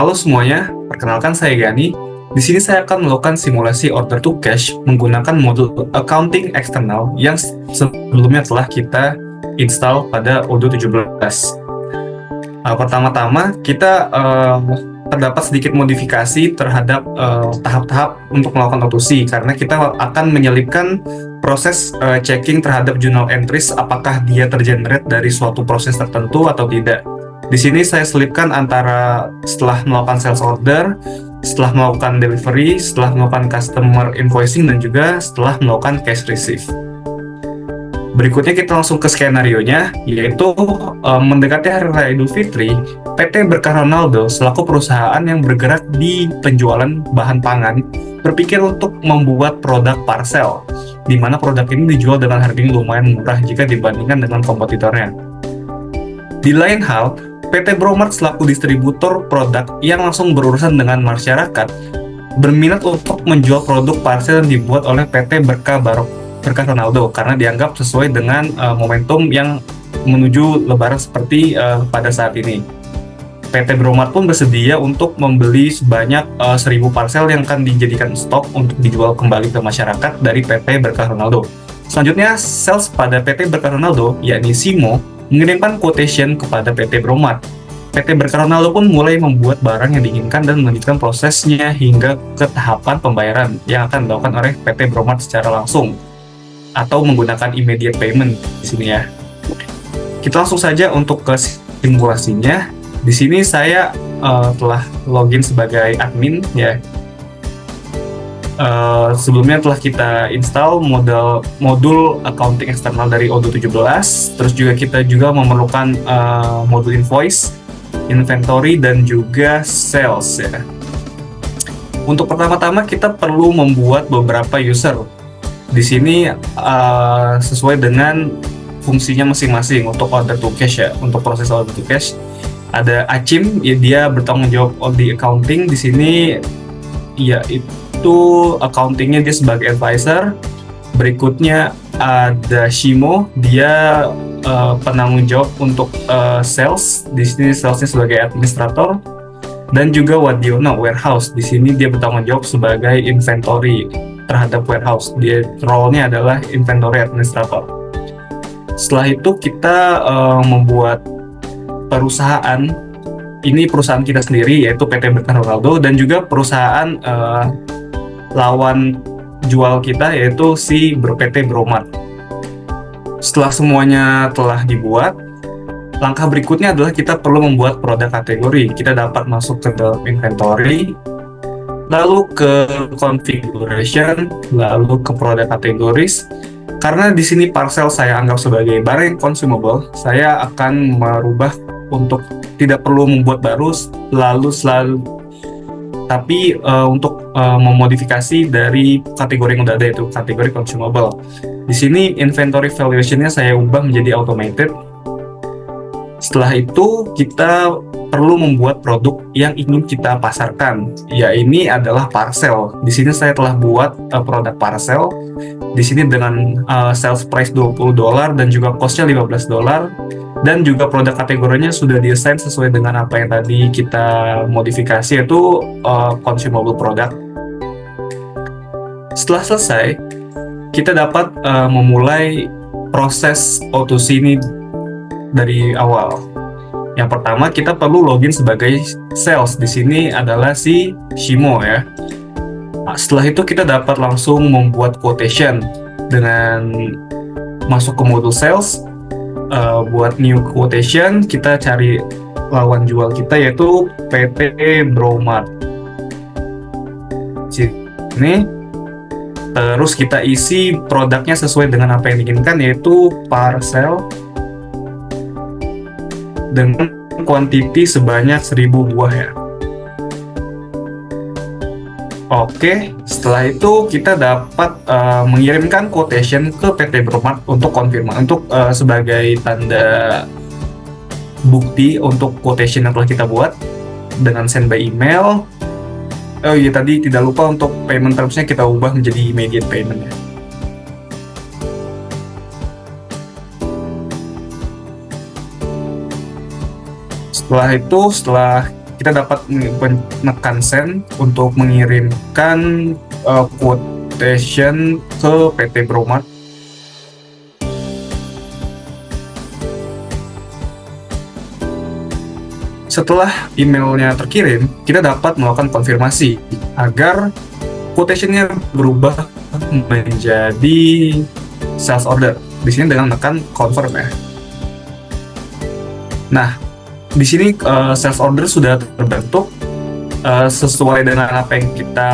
Halo semuanya, perkenalkan saya Gani. Di sini saya akan melakukan simulasi order to cash menggunakan modul accounting eksternal yang sebelumnya telah kita install pada Odoo 17. Pertama-tama kita terdapat sedikit modifikasi terhadap tahap-tahap untuk melakukan otosi karena kita akan menyelipkan proses checking terhadap journal entries apakah dia tergenerate dari suatu proses tertentu atau tidak. Di sini saya selipkan antara setelah melakukan sales order, setelah melakukan delivery, setelah melakukan customer invoicing, dan juga setelah melakukan cash receive. Berikutnya kita langsung ke skenario-nya, yaitu mendekati Hari Raya Idul Fitri, PT Berkah Ronaldo selaku perusahaan yang bergerak di penjualan bahan pangan berpikir untuk membuat produk parcel, di mana produk ini dijual dengan harga yang lumayan murah jika dibandingkan dengan kompetitornya. Di lain hal, PT Bromart selaku distributor produk yang langsung berurusan dengan masyarakat berminat untuk menjual produk parcel yang dibuat oleh PT Berkah Ronaldo karena dianggap sesuai dengan momentum yang menuju Lebaran seperti pada saat ini. PT Bromart pun bersedia untuk membeli sebanyak 1.000 parcel yang akan dijadikan stok untuk dijual kembali ke masyarakat dari PT Berkah Ronaldo. Selanjutnya, sales pada PT Berkah Ronaldo, yakni Simo, mengirimkan quotation kepada PT Bromart. PT Berkah Ronaldo pun mulai membuat barang yang diinginkan dan melanjutkan prosesnya hingga ke tahapan pembayaran yang akan dilakukan oleh PT Bromart secara langsung atau menggunakan immediate payment di sini ya. Kita langsung saja untuk ke simulasinya. Di sini saya telah login sebagai admin ya. Sebelumnya telah kita install modul accounting eksternal dari Odoo 17. Terus juga kita juga memerlukan modul invoice, inventory, dan juga sales ya. Untuk pertama-tama kita perlu membuat beberapa user. Di sini sesuai dengan fungsinya masing-masing. Untuk order to cash ya, untuk proses order to cash ada Acim, ya, dia bertanggung jawab di accounting. Di sini ya itu accountingnya dia sebagai advisor. Berikutnya ada Shimo, dia penanggung jawab untuk sales. Di sini salesnya sebagai administrator. Dan juga Wadiono, warehouse. Di sini dia bertanggung jawab sebagai inventory terhadap warehouse. Dia role-nya adalah inventory administrator. Setelah itu kita membuat perusahaan. Ini perusahaan kita sendiri, yaitu PT Berkah Ronaldo, dan juga perusahaan lawan jual kita, yaitu si PT Bromart. Setelah semuanya telah dibuat, langkah berikutnya adalah kita perlu membuat produk kategori. Kita dapat masuk ke dalam inventory, lalu ke configuration, lalu ke product categories. Karena di sini parcel saya anggap sebagai barang yang consumable, saya akan merubah untuk tidak perlu membuat baru tapi untuk memodifikasi dari kategori yang udah ada, itu kategori consumable. Di sini inventory valuation-nya saya ubah menjadi automated. Setelah itu kita perlu membuat produk yang ingin kita pasarkan. Ya, ini adalah parcel. Di sini saya telah buat produk parcel. Di sini dengan sales price $20 dan juga cost-nya $15. Dan juga produk kategorinya sudah diassign sesuai dengan apa yang tadi kita modifikasi, yaitu consumable product. Setelah selesai, kita dapat memulai proses O2C ini dari awal. Yang pertama, kita perlu login sebagai sales. Di sini adalah si Shimo ya. Setelah itu kita dapat langsung membuat quotation dengan masuk ke modul sales. Buat new quotation, kita cari lawan jual kita, yaitu PT Bromart. Sini, terus kita isi produknya sesuai dengan apa yang diinginkan, yaitu parcel dengan kuantiti sebanyak 1.000 buah ya. Oke, setelah itu kita dapat mengirimkan quotation ke PT Bromart untuk konfirmasi, untuk sebagai tanda bukti untuk quotation yang telah kita buat dengan send by email. Oh iya, tadi tidak lupa untuk payment terms-nya kita ubah menjadi immediate payment ya. Setelah itu, setelah kita dapat menekan send untuk mengirimkan quotation ke PT Bromart. Setelah emailnya terkirim, kita dapat melakukan konfirmasi agar quotation-nya berubah menjadi sales order. Di sini dengan menekan confirm ya. Nah, di sini sales order sudah terbentuk sesuai dengan apa yang kita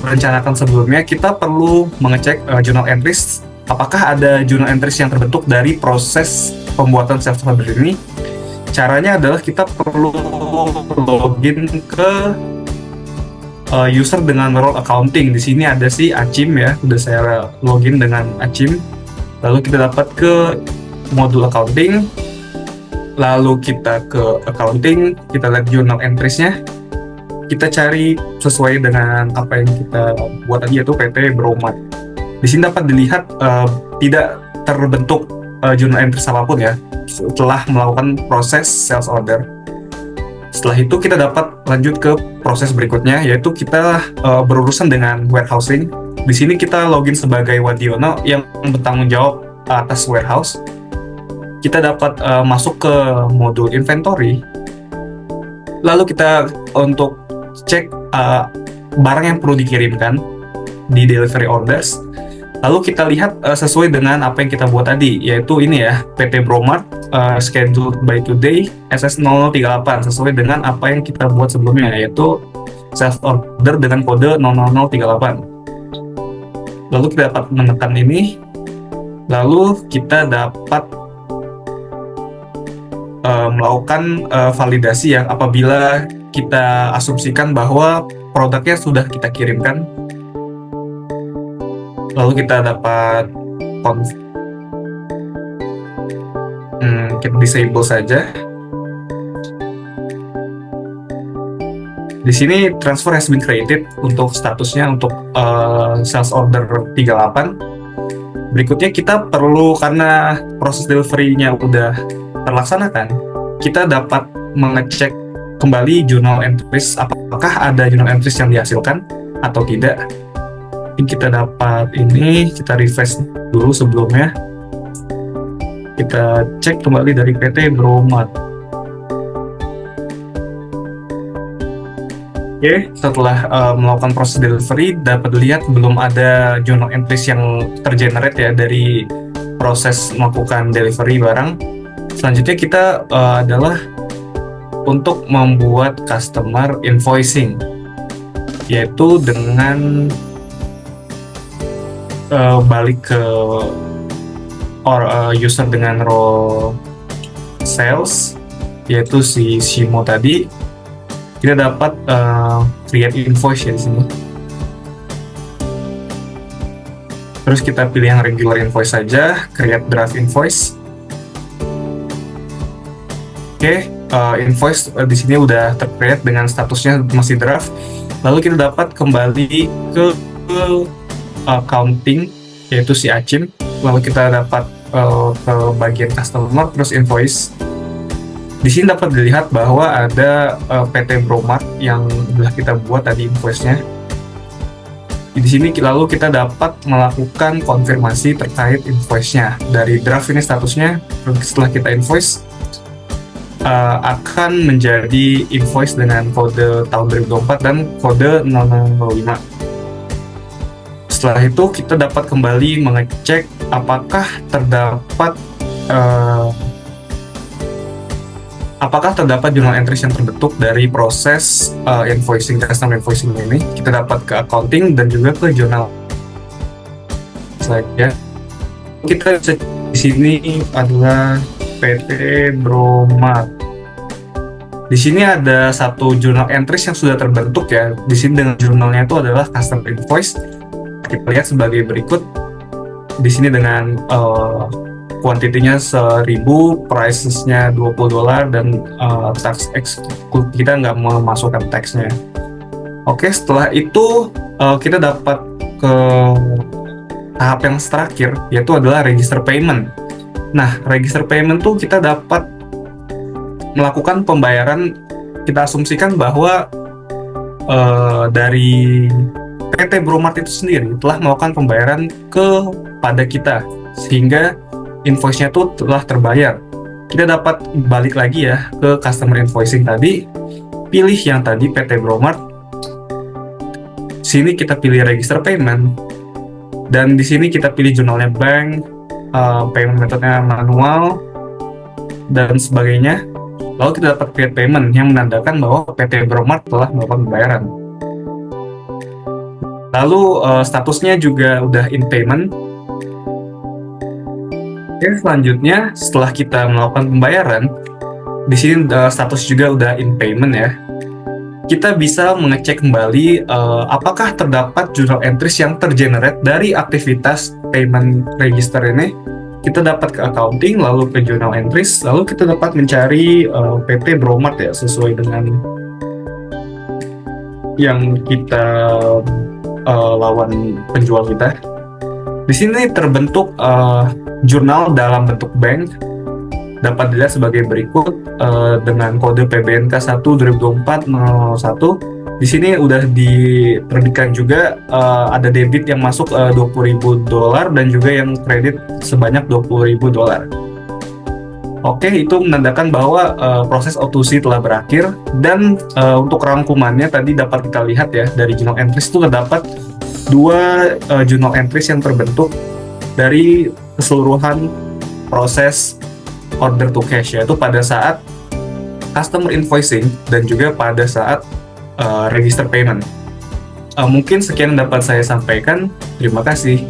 rencanakan sebelumnya. Kita perlu mengecek journal entries. Apakah ada journal entries yang terbentuk dari proses pembuatan sales order ini? Caranya adalah kita perlu login ke user dengan role accounting. Di sini ada si Acim ya, udah saya login dengan Acim. Lalu kita dapat ke modul accounting. Lalu kita ke accounting, kita lihat journal entries-nya. Kita cari sesuai dengan apa yang kita buat tadi, yaitu PT Bromart. Di sini dapat dilihat tidak terbentuk journal entries apapun ya, setelah melakukan proses sales order. Setelah itu kita dapat lanjut ke proses berikutnya, yaitu kita berurusan dengan warehousing. Di sini kita login sebagai Wadiono yang bertanggung jawab atas warehouse. Kita dapat masuk ke modul inventory. Lalu kita untuk cek barang yang perlu dikirimkan di delivery orders. Lalu kita lihat sesuai dengan apa yang kita buat tadi, yaitu ini ya, PT Bromart scheduled by today SS0038, sesuai dengan apa yang kita buat sebelumnya, yaitu sales order dengan kode 00038. Lalu kita dapat menekan ini, lalu kita dapat melakukan validasi yang apabila kita asumsikan bahwa produknya sudah kita kirimkan. Lalu kita dapat kita disable saja. Di sini transfer has been created untuk statusnya untuk sales order 38. Berikutnya kita perlu, karena proses delivery-nya udah terlaksanakan, kita dapat mengecek kembali journal entries, apakah ada journal entries yang dihasilkan atau tidak. Kita dapat ini, kita refresh dulu sebelumnya. Kita cek kembali dari PT Bromart. Oke, setelah melakukan proses delivery, dapat dilihat belum ada journal entries yang tergenerate ya dari proses melakukan delivery barang. Selanjutnya kita adalah untuk membuat customer invoicing, yaitu dengan balik ke user dengan role sales, yaitu si Shimo tadi. Kita dapat create invoice ya di sini. Terus kita pilih yang regular invoice saja, create draft invoice. Oke, invoice di sini udah tercreate dengan statusnya masih draft. Lalu kita dapat kembali ke accounting, yaitu si Acim. Lalu kita dapat ke bagian customer, terus invoice. Di sini dapat dilihat bahwa ada PT Bromart yang sudah kita buat tadi invoice-nya. Di sini lalu kita dapat melakukan konfirmasi terkait invoice-nya. Dari draft ini statusnya, setelah kita invoice akan menjadi invoice dengan kode tahun 2024 dan kode 0005. Setelah itu kita dapat kembali mengecek apakah terdapat journal entries yang terbentuk dari proses invoicing, custom invoicing ini. Kita dapat ke accounting dan juga ke journal saja. Kita cek di sini adalah PT Bromart. Di sini ada satu journal entries yang sudah terbentuk ya. Di sini dengan jurnalnya itu adalah custom invoice. Kita lihat sebagai berikut. Di sini dengan kuantitinya 1000, price-nya $20 dan tax exclude, kita nggak memasukkan tax-nya. Oke, setelah itu kita dapat ke tahap yang terakhir, yaitu adalah register payment. Nah, register payment tuh kita dapat melakukan pembayaran kita asumsikan bahwa dari PT Bromart itu sendiri telah melakukan pembayaran kepada kita, sehingga invoice-nya itu telah terbayar. Kita dapat balik lagi ya ke customer invoicing tadi, pilih yang tadi PT Bromart. Sini kita pilih register payment, dan di sini kita pilih jurnalnya bank, payment metodenya manual, dan sebagainya. Lalu kita dapat create payment yang menandakan bahwa PT Bromart telah melakukan pembayaran. Lalu statusnya juga udah in payment. Oke, selanjutnya setelah kita melakukan pembayaran, di sini status juga udah in payment ya. Kita bisa mengecek kembali apakah terdapat journal entries yang tergenerate dari aktivitas payment register ini. Kita dapat ke accounting, lalu ke journal entries, lalu kita dapat mencari PT Bromart ya, sesuai dengan yang kita lawan penjual kita. Di sini terbentuk jurnal dalam bentuk bank, dapat dilihat sebagai berikut dengan kode PBNK 1 2024 01. Di sini udah diterbitkan juga ada debit yang masuk $20.000 dan juga yang kredit sebanyak $20.000. Oke, itu menandakan bahwa proses O2C telah berakhir, dan untuk rangkumannya tadi dapat kita lihat ya, dari journal entries itu terdapat 2 journal entries yang terbentuk dari keseluruhan proses order to cash, yaitu pada saat customer invoicing dan juga pada saat register payment. Mungkin sekian dapat saya sampaikan. Terima kasih.